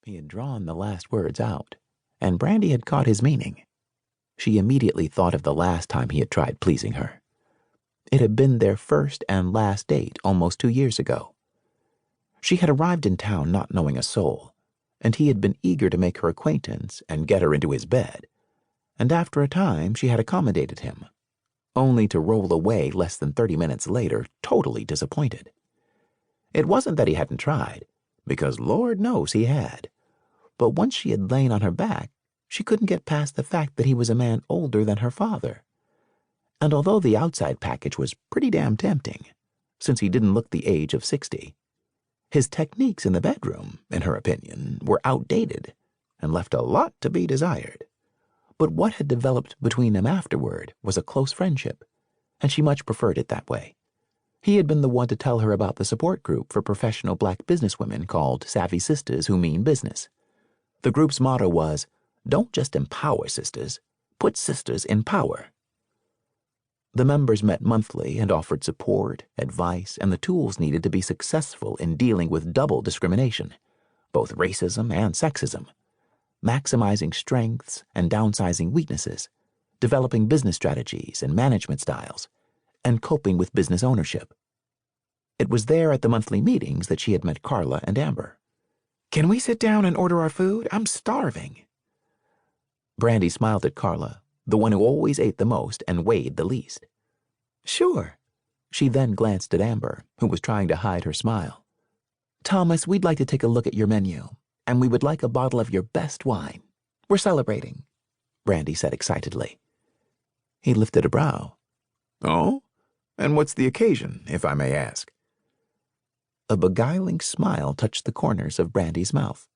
He had drawn the last words out, and Brandy had caught his meaning. She immediately thought of the last time he had tried pleasing her. It had been their first and last date almost 2 years ago. She had arrived in town not knowing a soul, and he had been eager to make her acquaintance and get her into his bed, and after a time she had accommodated him, only to roll away less than 30 minutes later, totally disappointed. It wasn't that he hadn't tried, because Lord knows he had, but once she had lain on her back, she couldn't get past the fact that he was a man older than her father. And although the outside package was pretty damn tempting, since he didn't look the age of 60, his techniques in the bedroom, in her opinion, were outdated and left a lot to be desired. But what had developed between them afterward was a close friendship, and she much preferred it that way. He had been the one to tell her about the support group for professional black businesswomen called Savvy Sistahs Who Mean Business. The group's motto was, "Don't just empower sisters, put sisters in power." The members met monthly and offered support, advice, and the tools needed to be successful in dealing with double discrimination, both racism and sexism, maximizing strengths and downsizing weaknesses, developing business strategies and management styles, and coping with business ownership. It was there at the monthly meetings that she had met Carla and Amber. "Can we sit down and order our food? I'm starving." Brandy smiled at Carla, the one who always ate the most and weighed the least. "Sure." She then glanced at Amber, who was trying to hide her smile. "Thomas, we'd like to take a look at your menu, and we would like a bottle of your best wine. We're celebrating," Brandy said excitedly. He lifted a brow. "Oh? And what's the occasion, if I may ask?" A beguiling smile touched the corners of Brandy's mouth.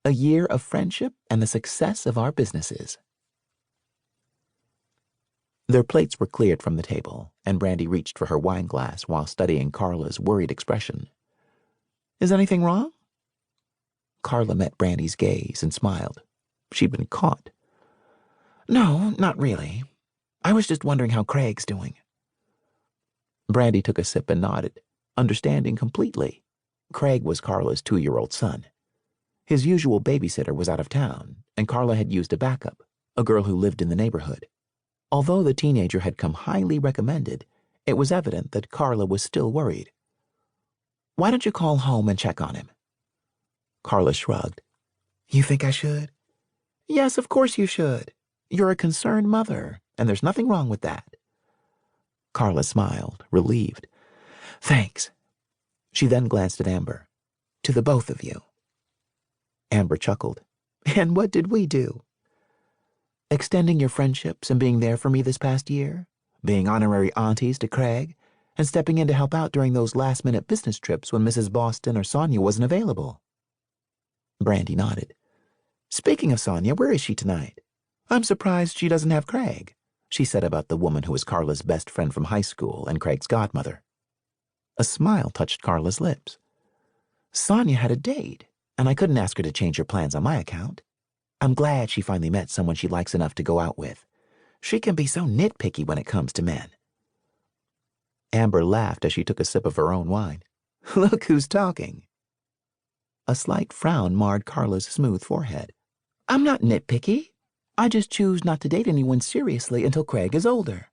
"A year of friendship and the success of our businesses." Their plates were cleared from the table, and Brandy reached for her wine glass while studying Carla's worried expression. "Is anything wrong?" Carla met Brandy's gaze and smiled. She'd been caught. "No, not really. I was just wondering how Craig's doing." Brandy took a sip and nodded, understanding completely. Craig was Carla's 2-year-old son. His usual babysitter was out of town, and Carla had used a backup, a girl who lived in the neighborhood. Although the teenager had come highly recommended, it was evident that Carla was still worried. "Why don't you call home and check on him?" Carla shrugged. "You think I should?" "Yes, of course you should. You're a concerned mother, and there's nothing wrong with that." Carla smiled, relieved. "Thanks." She then glanced at Amber. "To the both of you." Amber chuckled. "And what did we do?" "Extending your friendships and being there for me this past year, being honorary aunties to Craig, and stepping in to help out during those last-minute business trips when Mrs. Boston or Sonia wasn't available." Brandy nodded. "Speaking of Sonia, where is she tonight? I'm surprised she doesn't have Craig," she said about the woman who was Carla's best friend from high school and Craig's godmother. A smile touched Carla's lips. "Sonia had a date, and I couldn't ask her to change her plans on my account. I'm glad she finally met someone she likes enough to go out with. She can be so nitpicky when it comes to men." Amber laughed as she took a sip of her own wine. "Look who's talking." A slight frown marred Carla's smooth forehead. "I'm not nitpicky. I just choose not to date anyone seriously until Craig is older."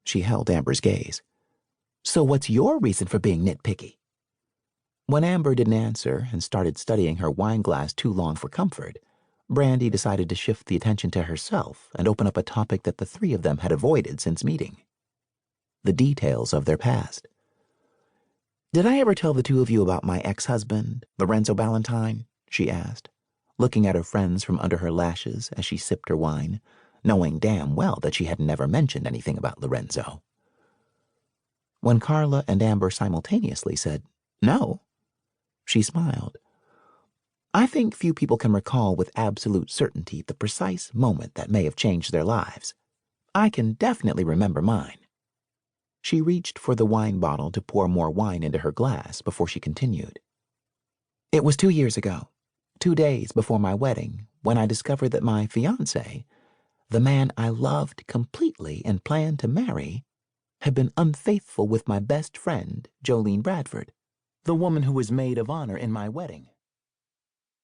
She held Amber's gaze. "So what's your reason for being nitpicky?" When Amber didn't answer and started studying her wine glass too long for comfort, Brandy decided to shift the attention to herself and open up a topic that the three of them had avoided since meeting. The details of their past. "Did I ever tell the two of you about my ex-husband, Lorenzo Ballantyne?" she asked, looking at her friends from under her lashes as she sipped her wine, knowing damn well that she had never mentioned anything about Lorenzo. When Carla and Amber simultaneously said, "No," she smiled. "I think few people can recall with absolute certainty the precise moment that may have changed their lives. I can definitely remember mine." She reached for the wine bottle to pour more wine into her glass before she continued. "It was 2 years ago, 2 days before my wedding, when I discovered that my fiancé, the man I loved completely and planned to marry, had been unfaithful with my best friend, Jolene Bradford, the woman who was maid of honor in my wedding."